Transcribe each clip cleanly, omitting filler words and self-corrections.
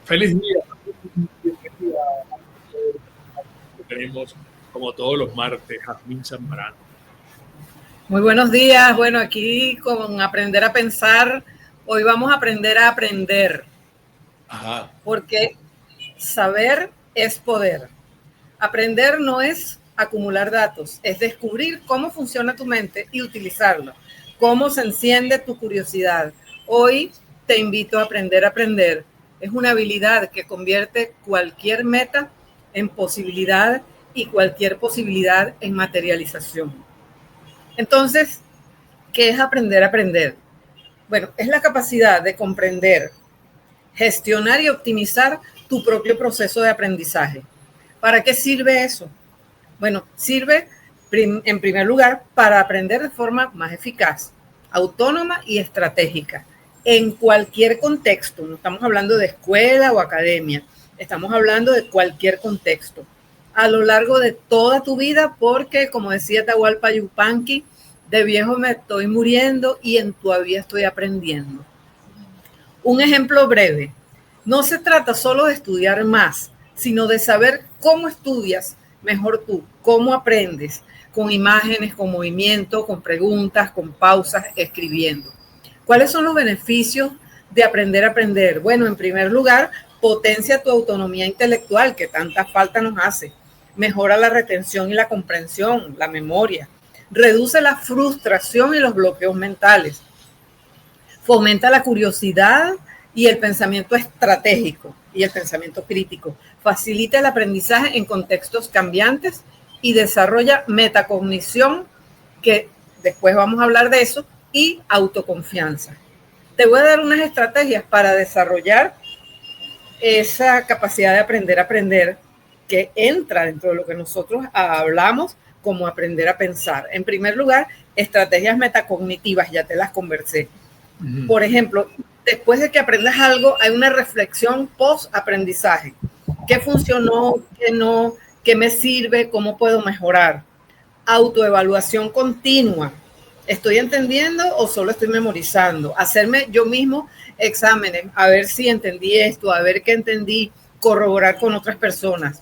Feliz día. Bienvenida. Tenemos, como todos los martes, Jazmín Zambrano. Muy buenos días. Bueno, aquí con Aprender a Pensar, hoy vamos a aprender a aprender. Ajá. Porque saber es poder. Aprender no es acumular datos, es descubrir cómo funciona tu mente y utilizarlo, cómo se enciende tu curiosidad. Hoy te invito a aprender a aprender. Es una habilidad que convierte cualquier meta en posibilidad y cualquier posibilidad en materialización. Entonces, ¿qué es aprender a aprender? Bueno, es la capacidad de comprender, gestionar y optimizar tu propio proceso de aprendizaje. ¿Para qué sirve eso? Bueno, sirve en primer lugar para aprender de forma más eficaz, autónoma y estratégica, en cualquier contexto. No estamos hablando de escuela o academia, estamos hablando de cualquier contexto. A lo largo de toda tu vida, porque como decía Atahualpa Yupanqui, de viejo me estoy muriendo y todavía estoy aprendiendo. Un ejemplo breve. No se trata solo de estudiar más, sino de saber cómo estudias mejor tú, cómo aprendes, con imágenes, con movimiento, con preguntas, con pausas, escribiendo. ¿Cuáles son los beneficios de aprender a aprender? Bueno, en primer lugar, potencia tu autonomía intelectual, que tanta falta nos hace. Mejora la retención y la comprensión, la memoria. Reduce la frustración y los bloqueos mentales. Fomenta la curiosidad y el pensamiento estratégico y el pensamiento crítico. Facilita el aprendizaje en contextos cambiantes y desarrolla metacognición, que después vamos a hablar de eso, y autoconfianza. Te voy a dar unas estrategias para desarrollar esa capacidad de aprender a aprender, que entra dentro de lo que nosotros hablamos como aprender a pensar. En primer lugar, estrategias metacognitivas, ya te las conversé. Por ejemplo, después de que aprendas algo, hay una reflexión post-aprendizaje. ¿Qué funcionó? ¿Qué no? ¿Qué me sirve? ¿Cómo puedo mejorar? Autoevaluación continua. ¿Estoy entendiendo o solo estoy memorizando? Hacerme yo mismo exámenes, a ver si entendí esto, a ver qué entendí, corroborar con otras personas.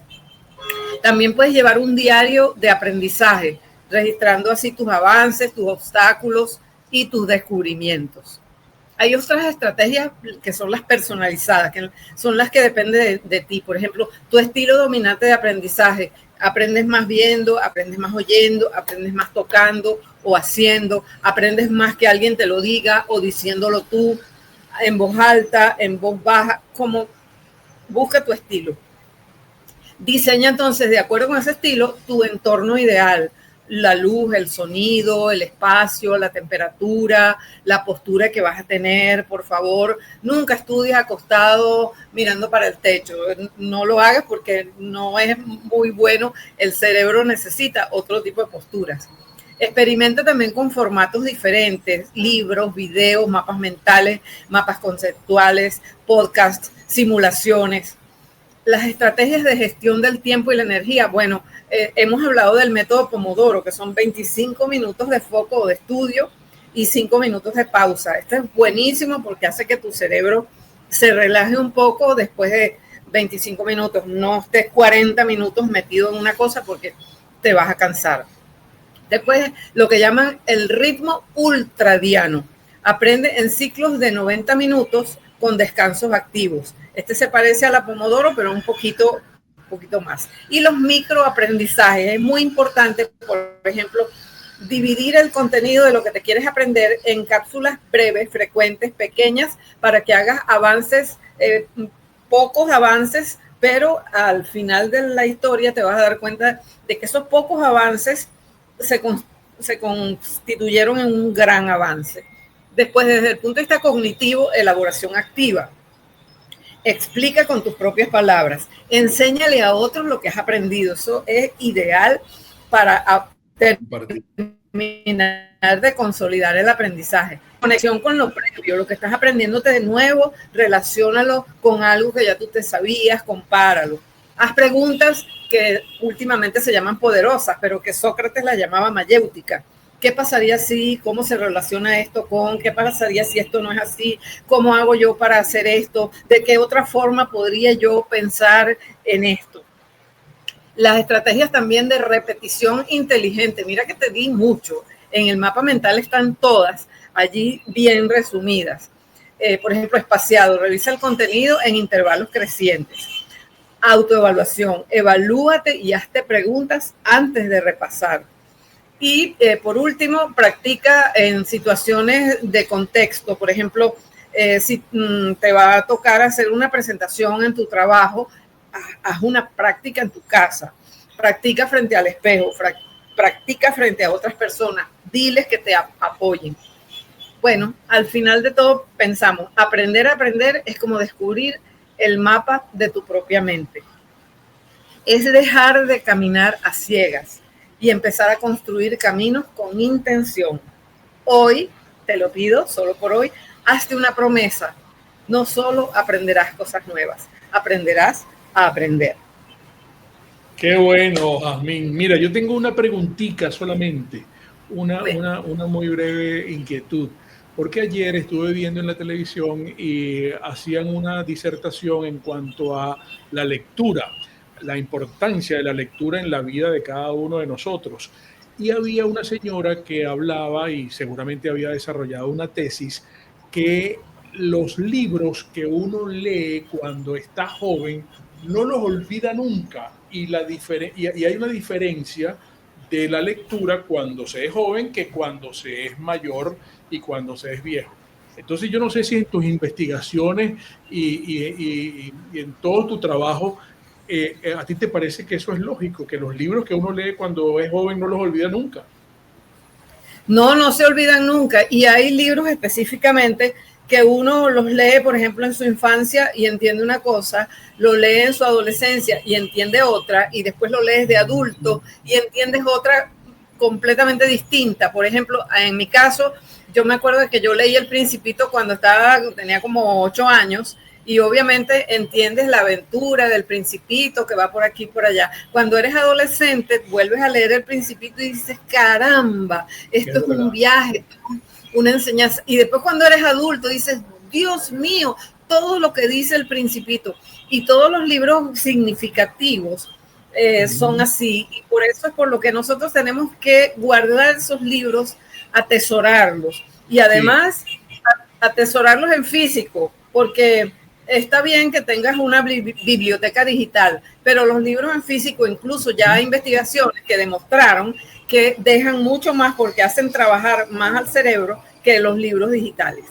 También puedes llevar un diario de aprendizaje, registrando así tus avances, tus obstáculos y tus descubrimientos. Hay otras estrategias que son las personalizadas, que son las que dependen de ti. Por ejemplo, tu estilo dominante de aprendizaje. Aprendes más viendo, aprendes más oyendo, aprendes más tocando o haciendo, aprendes más que alguien te lo diga o diciéndolo tú, en voz alta, en voz baja, como busca tu estilo. Diseña entonces, de acuerdo con ese estilo, tu entorno ideal. La luz, el sonido, el espacio, la temperatura, la postura que vas a tener. Por favor, nunca estudies acostado mirando para el techo. No lo hagas porque no es muy bueno. El cerebro necesita otro tipo de posturas. Experimenta también con formatos diferentes, libros, videos, mapas mentales, mapas conceptuales, podcasts, simulaciones. Las estrategias de gestión del tiempo y la energía. Bueno, hemos hablado del método Pomodoro, que son 25 minutos de foco o de estudio y 5 minutos de pausa. Esto es buenísimo porque hace que tu cerebro se relaje un poco después de 25 minutos. No estés 40 minutos metido en una cosa porque te vas a cansar. Después, lo que llaman el ritmo ultradiano. Aprende en ciclos de 90 minutos con descansos activos. Este se parece a la Pomodoro, pero un poquito más. Y los microaprendizajes. Es muy importante, por ejemplo, dividir el contenido de lo que te quieres aprender en cápsulas breves, frecuentes, pequeñas, para que hagas avances, pocos avances, pero al final de la historia te vas a dar cuenta de que esos pocos avances se constituyeron en un gran avance. Después, desde el punto de vista cognitivo, elaboración activa. Explica con tus propias palabras. Enséñale a otros lo que has aprendido. Eso es ideal para terminar de consolidar el aprendizaje. Conexión con lo previo, lo que estás aprendiéndote de nuevo, relaciónalo con algo que ya tú te sabías, compáralo. Haz preguntas que últimamente se llaman poderosas, pero que Sócrates las llamaba mayéuticas. ¿Qué pasaría si? ¿Cómo se relaciona esto con? ¿Qué pasaría si esto no es así? ¿Cómo hago yo para hacer esto? ¿De qué otra forma podría yo pensar en esto? Las estrategias también de repetición inteligente. Mira que te di mucho. En el mapa mental están todas allí bien resumidas. Por ejemplo, espaciado. Revisa el contenido en intervalos crecientes. Autoevaluación. Evalúate y hazte preguntas antes de repasar. Y por último, practica en situaciones de contexto. Por ejemplo, si te va a tocar hacer una presentación en tu trabajo, haz una práctica en tu casa. Practica frente al espejo, practica frente a otras personas. Diles que te apoyen. Bueno, al final de todo pensamos, aprender a aprender es como descubrir el mapa de tu propia mente. Es dejar de caminar a ciegas y empezar a construir caminos con intención. Hoy, te lo pido, solo por hoy, hazte una promesa. No solo aprenderás cosas nuevas, aprenderás a aprender. Qué bueno, Jazmín. Mira, yo tengo una preguntita solamente, Bueno, una muy breve inquietud. Porque ayer estuve viendo en la televisión y hacían una disertación en cuanto a la lectura, la importancia de la lectura en la vida de cada uno de nosotros. Y había una señora que hablaba y seguramente había desarrollado una tesis que los libros que uno lee cuando está joven no los olvida nunca y hay una diferencia de la lectura cuando se es joven que cuando se es mayor y cuando se es viejo. Entonces yo no sé si en tus investigaciones y en todo tu trabajo a ti te parece que eso es lógico, que los libros que uno lee cuando es joven no los olvida nunca. no se olvidan nunca. Y hay libros específicamente que uno los lee, por ejemplo, en su infancia y entiende una cosa, lo lee en su adolescencia y entiende otra, y después lo lees de adulto y entiendes otra completamente distinta. Por ejemplo, en mi caso, yo me acuerdo de que yo leí El Principito cuando tenía como 8 años, y obviamente entiendes la aventura del Principito que va por aquí y por allá. Cuando eres adolescente, vuelves a leer El Principito y dices, caramba, esto es un viaje, una enseñanza. Y después cuando eres adulto dices, Dios mío, todo lo que dice El Principito. Y todos los libros significativos son así. Y por eso es por lo que nosotros tenemos que guardar esos libros, atesorarlos. Y además, atesorarlos en físico, porque está bien que tengas una biblioteca digital, pero los libros en físico, incluso ya hay investigaciones que demostraron que dejan mucho más porque hacen trabajar más al cerebro que los libros digitales.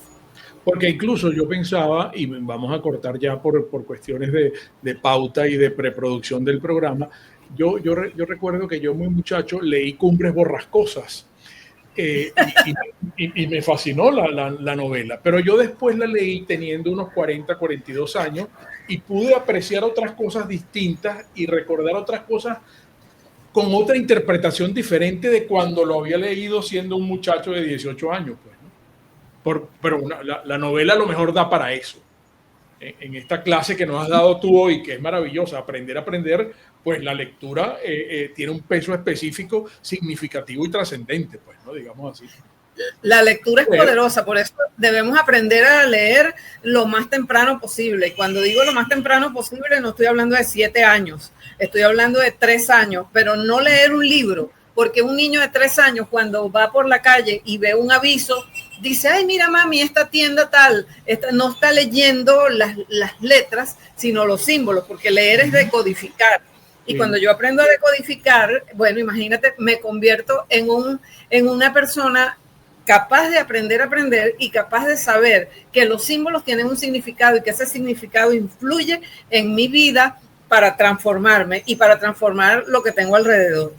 Porque incluso yo pensaba, y vamos a cortar ya por cuestiones de pauta y de preproducción del programa, yo recuerdo que yo muy muchacho leí Cumbres Borrascosas. Y me fascinó la novela, pero yo después la leí teniendo unos 42 años y pude apreciar otras cosas distintas y recordar otras cosas con otra interpretación diferente de cuando lo había leído siendo un muchacho de 18 años. Pues, ¿no? Pero la novela a lo mejor da para eso. En esta clase que nos has dado tú hoy, que es maravillosa, aprender a aprender, pues la lectura tiene un peso específico, significativo y trascendente, pues, ¿no? Digamos así. La lectura es poderosa, por eso debemos aprender a leer lo más temprano posible. Y cuando digo lo más temprano posible, no estoy hablando de 7 años, estoy hablando de 3 años, pero no leer un libro, porque un niño de 3 años cuando va por la calle y ve un aviso, dice, ay, mira mami, esta tienda tal, no está leyendo las letras, sino los símbolos, porque leer es decodificar. Y cuando yo aprendo a decodificar, bueno, imagínate, me convierto en una persona capaz de aprender a aprender y capaz de saber que los símbolos tienen un significado y que ese significado influye en mi vida para transformarme y para transformar lo que tengo alrededor.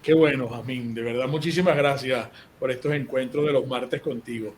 Qué bueno, Jazmín. De verdad, muchísimas gracias por estos encuentros de los martes contigo.